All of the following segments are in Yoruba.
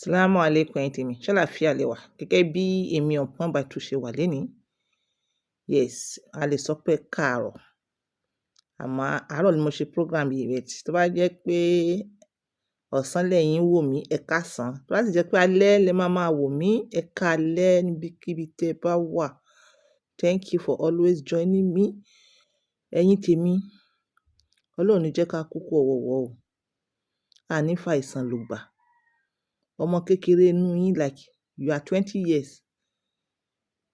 Salamu alaikum ẹ̀yin tèmi, ṣàlàáfíà lẹ wà? Gẹ́gẹ́ bí èmi ọ̀pọ̀n bàtú ṣe wà lénìí. Yes, a lè sọ pé káàárọ̀. Àmọ́ àárọ̀ ni mo ṣe program yìí rẹ̀. Tó bá jẹ́ pé ọ̀sán lẹ́yìn wò mí, ẹ káàsán. Tó bá sì jẹ́ pé alẹ́ lẹ máa wò mí, ẹ káalẹ́ níbikíbi tẹ́ bá wà. Thank you for always joining me. Ẹ̀yin tèmi, Ọlọ́run ní jẹ́ ká kúkú ọ̀wọ̀wọ́ o. A ní fa àìsàn lùgbà. Ọmọ kékeré inú yín like you are 20 years.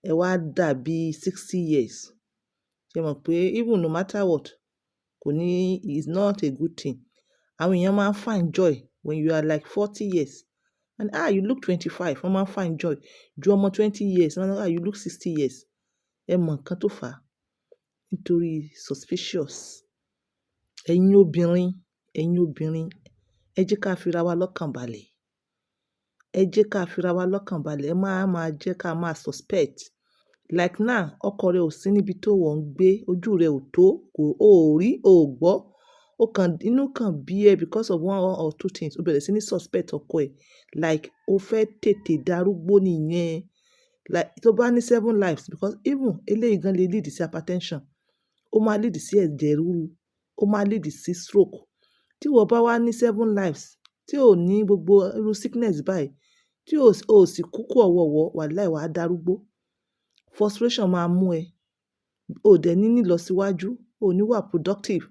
Ẹ wá dàbí 60 years. Ṣé mọ̀ pé even no matter what, kò ní is not a good thing. Àwọn èèyàn máa ń find joy when you are like 40 years. And you look 25, wọ́n máa ń find joy. Ju ọmọ 20 years, you look 60 years. Ẹ mọ̀ nǹkan tó fà á. Nítorí suspicious. Ẹ̀yin obìnrin, ẹ jẹ́ ká fira wa lọ́kàn balẹ̀. Ẹ jẹ́ ká fira wa lọ́kàn balẹ̀. Ẹ máa jẹ́ ká máa suspect. Like now, ọkọ rẹ ò sí níbi tó wọ́n ń gbé, ojú rẹ ò tó, o ò rí, o ò gbọ́. Inú kan bí ẹ because of one or two things. O bẹ̀rẹ̀ sí ní suspect ọkọ ẹ̀. Like o fẹ́ tètè darúgbó nìyẹn. Like tó bá ní 7 lives because even eléyìí gan lè lead sí hypertension. Ó máa lead sí ẹ̀jẹ̀ ríru. Ó máa lead sí stroke. Tí wọ́n bá wá ní 7 lives, tí ò ní gbogbo irú sickness báyìí, tí o sì kúkú ọ̀wọ̀wọ́, wàláì wà á darúgbó. Frustration máa mú ẹ. O dẹ̀ ní lọ síwájú, o ní wà productive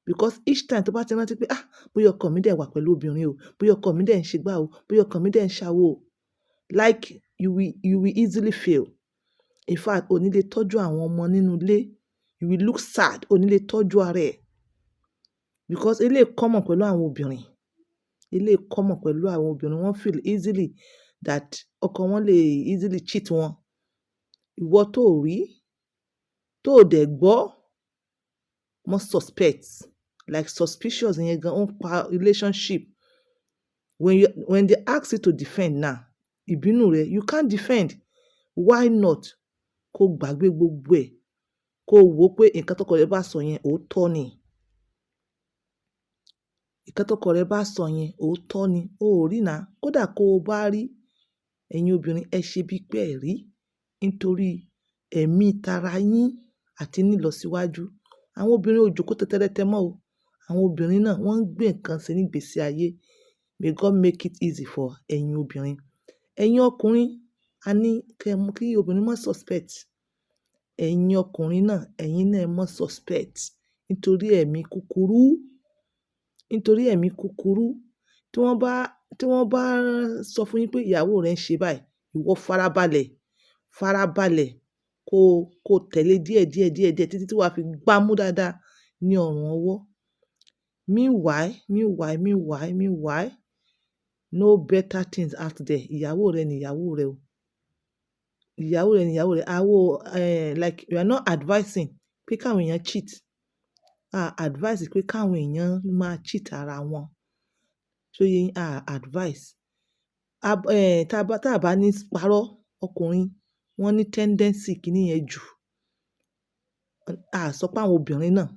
because each time tó bá ti rántí pé bóyá ọkọ mi dẹ̀ wà pẹ̀lú obìnrin o, bóyá ọkọ mi dẹ̀ ń ṣe gbá o, bóyá ọkọ mi dẹ̀ ń ṣàwo o. Like you will easily fail. In fact, o ní lè tọ́jú àwọn ọmọ nínú ilé. You will look sad. O ní lè tọ́jú ara ẹ̀. Because eléyìí common pẹ̀lú àwọn obìnrin. Wọ́n feel easily that ọkọ wọn lè easily cheat wọn. Ìwọ tó rí, tó dẹ̀ gbọ́, mọ́ suspect. Like suspicious yẹn gan, ó ń pa relationship. When they ask you to defend now, ìbínú rẹ, you can't defend. Why not? Kó gbàgbé gbogbo ẹ̀. Kó wò pé nǹkan tọ́kọ rẹ bá sọ yẹn òótọ́ ni. Nǹkan tọ́kọ rẹ bá sọ yẹn òótọ́ ni. O ò rí náà. Kódà kó o bá rí, ẹ̀yin obìnrin ẹ ṣe bí pé ẹ rí. Nítorí ẹ̀mí tara yín àti nílọsíwájú. Àwọn obìnrin ò jókòó tẹ́tẹ́rẹ́tẹ́ mọ́ o. Àwọn obìnrin náà wọ́n ń gbé nǹkan ṣe ní ìgbésí ayé. May God make it easy for ẹ̀yin obìnrin. Ẹ̀yin ọkùnrin, a ní kí obìnrin má suspect. Ẹ̀yin ọkùnrin náà, ẹ̀yin náà má suspect. Nítorí ẹ̀mí kúkúrú. Tí wọ́n bá sọ fún yín pé ìyàwó rẹ ń ṣe báyìí, ìwọ farabalẹ̀ kó tẹ̀lé díẹ̀ títí tí wàá fi gbámú dáadáa ní ọrùn ọwọ́. Meanwhile, no better things out there. Ìyàwó rẹ ni ìyàwó rẹ o. Like we are not advising pé káwọn èèyàn cheat. Advice pé káwọn èèyàn máa cheat ara wọn. So yẹn advice. Tá bá ní parọ́ ọkùnrin, wọ́n ní tendency kíní yẹn jù. Sọ pé àwọn obìnrin náà,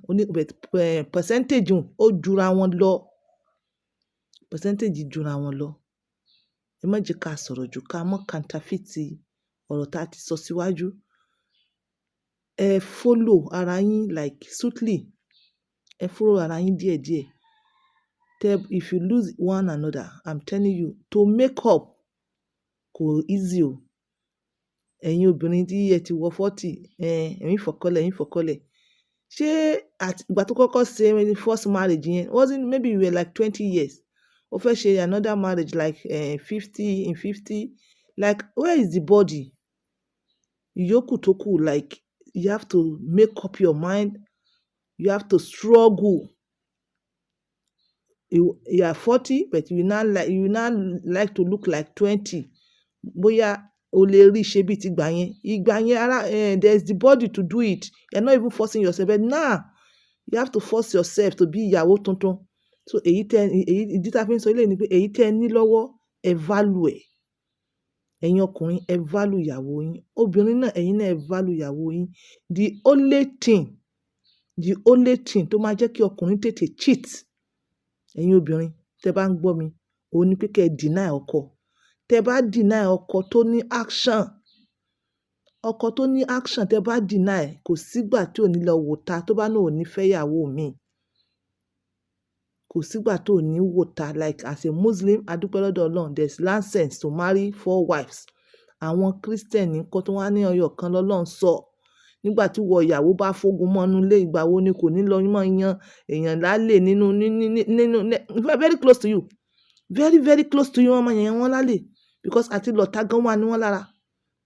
percentage ó jura wọn lọ. Percentage jura wọn lọ. Ẹ má jẹ́ ká sọ̀rọ̀ jù ká mọ́ counterfeit ọ̀rọ̀ tá a ti sọ síwájú. Ẹ follow ara yín like sweetly. Ẹ follow ara yín díẹ̀díẹ̀. If you lose one another, I'm telling you, to make up kò easy o. Ẹ̀yin obìnrin tí ẹ ti wọ 40, ẹ̀yin fọ̀kọ́lẹ̀. Ṣé ìgbà tó kọ́kọ́ ṣe first marriage yẹn, maybe you were like 20 years. O fẹ́ ṣe another marriage like 50. Like where is the body? Ìyókù tó kù, like you have to make up your mind. You have to struggle. You are 40, but you now like to look like 20. Bóyá o lè rí ṣe bí ti gbà yẹn. Ìgbà yẹn there's the body to do it. You're not even forcing yourself. But now, you have to force yourself to be ìyàwó tuntun. So ìdí tá a fi ń sọ eléyìí ni pé èyí tẹ́ ẹ ní lọ́wọ́, ẹ value ẹ̀. Ẹ̀yin ọkùnrin, ẹ value ìyàwó yín. Obìnrin náà, ẹ̀yin náà ẹ value ìyàwó yín. The only thing tó máa jẹ́ kí ọkùnrin tètè cheat, ẹ̀yin obìnrin tẹ́ bá ń gbọ́ mi, òun ni pé kẹ́ ẹ deny ọkọ. tẹ́ bá deny ọkọ tó ní action, ọkọ tó ní action tẹ́ bá deny, kò sígbà tí ò ní lọ wò ta tó bá náà ò ní fẹ́ ìyàwó mi. Kò sígbà tó ò ní wò ta. Like as a Muslim, adúpẹ́ lọ́dọ̀ Ọlọ́run, there's license to marry 4 wives. Àwọn Christian nǹkan tó wá ní ọyọ kan lọ́lọ́run sọ. Nígbà tí wọ ìyàwó bá fógun mọ́nú ilé, ìgbà wo ni kò ní lọ mọ́ yan èèyàn lálẹ́ nínú very close to you. Very, very close to you, wọ́n máa yan wọ́n lálẹ́. Because àti lọ́ta gan wà ní wọ́n lára.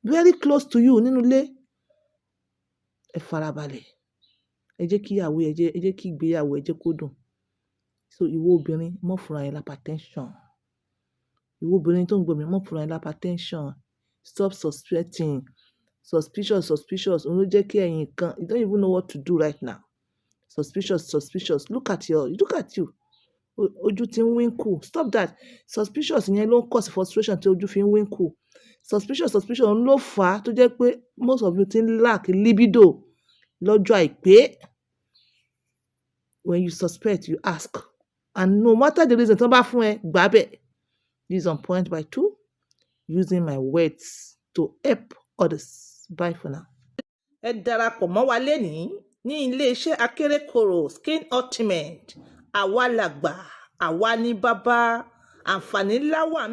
Very close to you nínú ilé. Ẹ farabalẹ̀. Ẹ jẹ́ kí ìyàwó ẹ jẹ́ kí ìgbéyàwó ẹ jẹ́ kó dùn. So ìwọ obìnrin, mọ́ fúnra ẹ hypertension. Ìwọ obìnrin tó ń gbọ́ mi, mọ́ fúnra ẹ hypertension. Stop suspecting. Suspicious. Òun ló jẹ́ kí ẹ̀yin kan, you don't even know what to do right now. Suspicious. Look at you. Ojú ti ń winkle. Stop that. Suspicious yẹn ló ń cause frustration tí ojú fi ń winkle. Suspicion ló fà á tó jẹ́ pé most of you ti ń lack libido lọ́jọ́ àìpé. When you suspect, you ask. And no matter the reason, tó bá fún ẹ, gbà bẹ́ẹ̀. This is on point by 2. Using my words to help others. Bye for now. Ẹ darapọ̀ mọ́ wa lénìí ní ilé-iṣẹ́ Akérèkọ́rò Skin Ultimate. Àwa làgbà, àwa ní bàbá, àǹfààní ńlá wà.